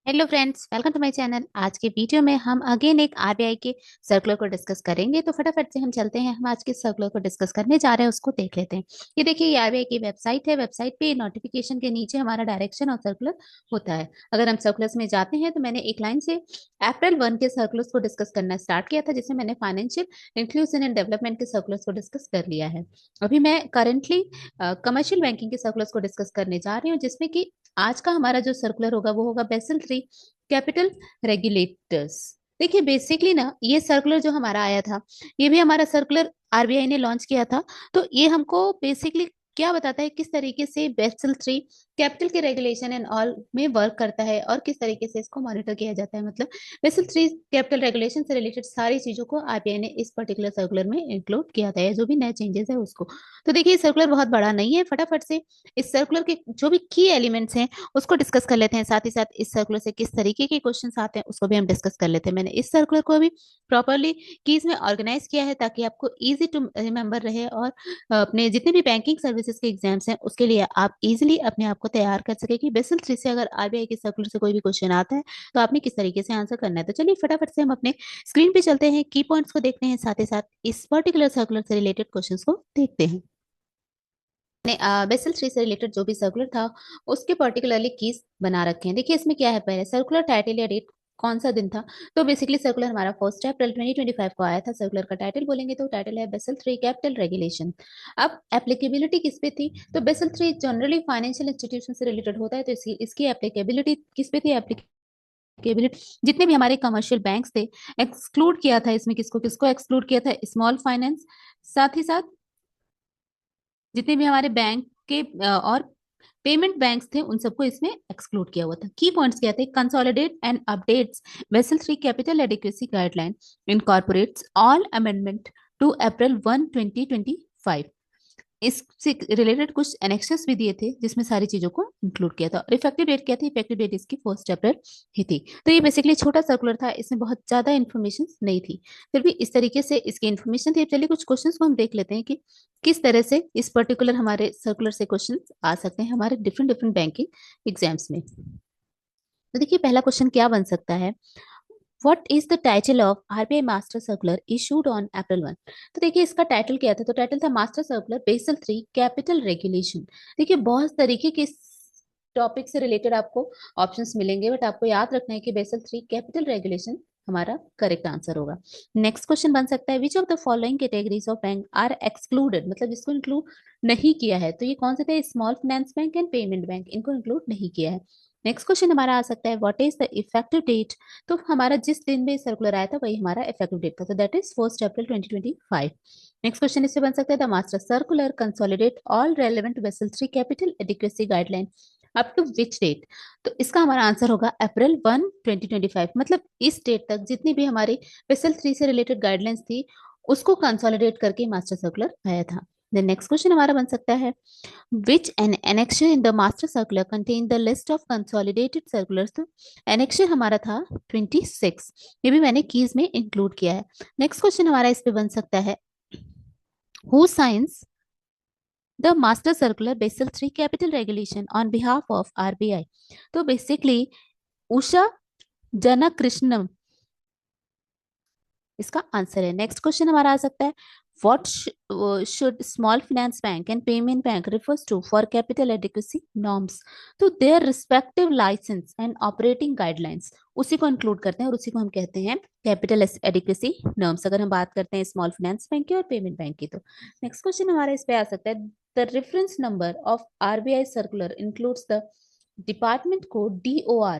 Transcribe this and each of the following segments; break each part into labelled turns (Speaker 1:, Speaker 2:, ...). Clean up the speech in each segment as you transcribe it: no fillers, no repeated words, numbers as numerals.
Speaker 1: Hello friends, welcome to my channel. आज के video में हम अगेन एक आरबीआई के सर्कुलर को डिस्कस करेंगे। तो फटाफट से हम चलते हैं, हम आज के सर्कुलर को डिस्कस करने जा रहे हैं, उसको देख लेते हैं। ये देखिए, ये आरबीआई की वेबसाइट है। वेबसाइट पे नोटिफिकेशन के नीचे हमारा डायरेक्शन और सर्कुलर होता है। अगर हम सर्कुलर्स में जाते हैं तो मैंने एक लाइन से अप्रैल 1 के सर्कुलर्स को डिस्कस करना स्टार्ट किया था, जिसमें मैंने फाइनेंशियल इंक्लूजन एंड डेवलपमेंट के सर्कुलर्स को डिस्कस कर लिया है। अभी मैं करंटली कमर्शियल बैंकिंग के सर्कुलर्स को डिस्कस करने जा रही हूँ, जिसमें कि आज का हमारा जो सर्कुलर होगा वो होगा बेसल 3 कैपिटल रेगुलेटर्स। देखिए, बेसिकली ना ये सर्कुलर जो हमारा आया था, ये भी हमारा सर्कुलर आरबीआई ने लॉन्च किया था। तो ये हमको बेसिकली क्या बताता है, किस तरीके से बेसल 3 कैपिटल के रेगुलेशन एंड ऑल में वर्क करता है और किस तरीके से इसको मॉनिटर किया जाता है। मतलब बेसल 3 कैपिटल रेगुलेशन से रिलेटेड सारी चीजों को आरबीआई ने इस पर्टिकुलर सर्कुलर में इंक्लूड किया था, जो भी नए चेंजेस है उसको। तो देखिए, सर्कुलर बहुत बड़ा नहीं है। फटाफट से इस सर्कुलर के जो भी की एलिमेंट्स हैं उसको डिस्कस कर लेते हैं। साथ ही साथ इस सर्कुलर से किस तरीके के क्वेश्चंस आते हैं उसको भी हम डिस्कस कर लेते हैं। मैंने इस सर्कुलर को भी प्रॉपरली कीज में ऑर्गेनाइज किया है, ताकि आपको इजी टू रिमेंबर रहे और अपने जितने भी बैंकिंग सर्विसेज के एग्जाम्स हैं उसके लिए आप इजिली अपने आप को तैयार कर सके कि बेसल 3 से अगर आरबीआई के सर्कुलर से कोई भी क्वेश्चन आता है तो आपने किस तरीके से आंसर करना है। तो चलिए फटाफट से हम अपने स्क्रीन पे चलते हैं, की पॉइंट्स को देखते हैं, साथ ही साथ इस पर्टिकुलर सर्कुलर से रिलेटेड क्वेश्चन को देखते हैं। बेसल 3 से रिलेटेड जो भी सर्कुलर था उसके पर्टिकुलरली कीज बना रखे हैं। देखिए, इसमें क्या है, पहले सर्कुलर टाइटल या डेट कौन सा दिन था। तो बेसिकली सर्कुलर हमारा 1 अप्रैल 2025 को आया था। सर्कुलर का टाइटल बोलेंगे तो टाइटल है बेसल 3 कैपिटल रेगुलेशन। अब एप्लीकेबिलिटी किस पे थी, तो बेसल 3 जनरली फाइनेंशियल इंस्टीट्यूशन से रिलेटेड होता है, तो इसकी एप्लीकेबिलिटी किस पे थी। एप्लीकेबिलिटी जितने भी हमारे कमर्शियल बैंक्स थे, एक्सक्लूड किया था इसमें, किसको किसको एक्सक्लूड किया था, स्मॉल फाइनेंस। साथ ही साथ जितने भी हमारे बैंक के और पेमेंट बैंक्स थे उन सबको इसमें एक्सक्लूड किया हुआ था। की पॉइंट्स क्या थे, consolidate and updates Basel 3 capital adequacy guideline incorporates all amendment to April 1 2025। इससे रिलेटेड कुछ एनेक्सेस भी दिए थे जिसमें सारी चीजों को इंक्लूड किया था। और इफेक्टिव डेट क्या थी, इफेक्टिव डेट इसकी 1 अप्रैल ही थी। तो ये बेसिकली छोटा सर्कुलर था, इसमें बहुत ज्यादा इन्फॉर्मेशन नहीं थी, फिर भी इस तरीके से इसकी इन्फॉर्मेशन थी। चलिए कुछ क्वेश्चंस को हम देख लेते हैं कि किस तरह से इस पर्टिकुलर हमारे सर्कुलर से क्वेश्चन आ सकते हैं हमारे डिफरेंट डिफरेंट बैंकिंग एग्जाम्स में। तो देखिए, पहला क्वेश्चन क्या बन सकता है, What is the title of RBI Master Circular issued on April 1? तो देखिए, इसका टाइटल क्या था, तो टाइटल था master circular Basel 3 capital regulation. देखिए, बहुत तरीके के टॉपिक से रिलेटेड आपको ऑप्शंस मिलेंगे, बट आपको याद रखना है कि बेसल 3 कैपिटल रेगुलेशन हमारा करेक्ट आंसर होगा। नेक्स्ट क्वेश्चन बन सकता है, which of the following categories of bank are excluded, मतलब जिसको इंक्लूड नहीं किया है। तो ये कौन से थे, small finance bank and payment bank, इनको इंक्लूड नहीं किया है। नेक्स्ट क्वेश्चन हमारा आ सकता है, what is the effective date. तो हमारा जिस दिन में सर्कुलर आया था वही हमारा इफेक्टिव डेट था, तो that is 1 April 2025। Next question इससे बन सकता है, the master circular consolidate all relevant Basel 3 capital adequacy guideline up to which date. तो इसका हमारा आंसर होगा April 1 2025। मतलब इस डेट तक जितनी भी हमारी बेसल 3 से रिलेटेड गाइडलाइंस थी उसको कंसोलिडेट करके मास्टर सर्कुलर आया था। देन नेक्स्ट क्वेश्चन हमारा बन सकता है, which an annexure in the master circular contain the list of consolidated circulars। तो annexure हमारा था 26, ये भी मैंने कीज में इंक्लूड किया है। नेक्स्ट क्वेश्चन हमारा इस पे बन सकता है, who signs the master circular Basel 3 capital regulation on behalf of RBI। तो बेसिकली उषा जनाकृष्णन इसका आंसर है। नेक्स्ट क्वेश्चन हमारा आ सकता है, what should small finance bank and payment bank refers to for capital adequacy norms. तो their respective license and operating guidelines उसी को इंक्लूड करते हैं और उसी को हम कहते हैं कैपिटल एडिक्वेसी नॉर्म्स, अगर हम बात करते हैं स्मॉल फाइनेंस बैंक की और पेमेंट बैंक की। तो नेक्स्ट क्वेश्चन हमारा इस पे आ सकता है, the reference number of RBI circular includes the department code DOR।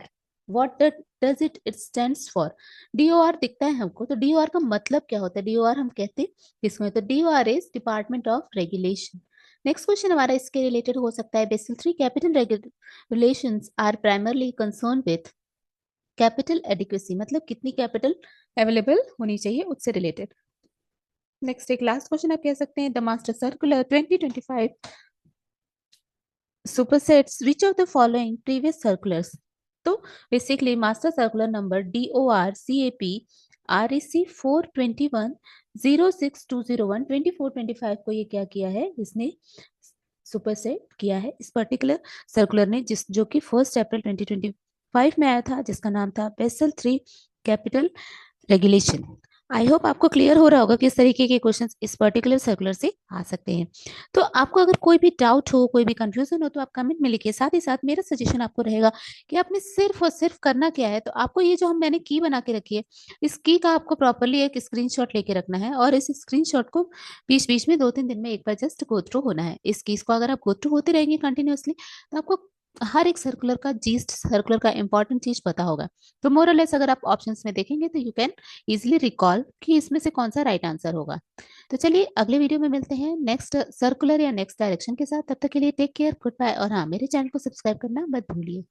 Speaker 1: What does it stands for. DOR दिखता है हमको, तो DOR का मतलब क्या होता है, DOR हम कहते हैं किसमें, तो DOR is department of regulation. Next question हमारा इसके रिलेटेड हो सकता है, Basel 3 capital regulations are primarily concern with capital adequacy, मतलब कितनी कैपिटल अवेलेबल होनी चाहिए उससे रिलेटेड। नेक्स्ट एक लास्ट क्वेश्चन आप कह सकते हैं, the master circular 2025 supersets which of the following previous circulars। तो basically master circular number DOR CAP REC 421 06 201 24 25 को ये क्या किया है, इसने सुपरसेट किया है इस पर्टिकुलर सर्कुलर ने, जिस जो कि 1 अप्रैल 2025 1995 में आया था, जिसका नाम था Basel 3 capital regulation. I hope आपको क्लियर हो रहा होगा कि इस तरीके के क्वेश्चंस इस पर्टिकुलर सर्कुलर से आ सकते हैं। तो आपको अगर कोई भी डाउट हो, कोई भी कंफ्यूजन हो, तो आप कमेंट में लिखिए। साथ ही साथ मेरा सजेशन आपको रहेगा कि आपने सिर्फ और सिर्फ करना क्या है, तो आपको ये जो मैंने की बना के रखी है, इस की का आपको प्रॉपरली एक स्क्रीनशॉट लेके रखना है और इस स्क्रीनशॉट को बीच बीच में 2-3 दिन में एक बार जस्ट गो थ्रू होना है। इस कीज को अगर आप गो थ्रू होते रहेंगे कंटिन्यूअसली, तो आपको हर एक सर्कुलर का जीस्ट, सर्कुलर का इंपॉर्टेंट चीज पता होगा। तो मोर और लेस अगर आप ऑप्शंस में देखेंगे तो यू कैन इजिली रिकॉल कि इसमें से कौन सा राइट आंसर होगा। तो चलिए अगले वीडियो में मिलते हैं नेक्स्ट सर्कुलर या नेक्स्ट डायरेक्शन के साथ। तब तक के लिए टेक केयर, गुड बाय, और हाँ, मेरे चैनल को सब्सक्राइब करना मत भूलिए।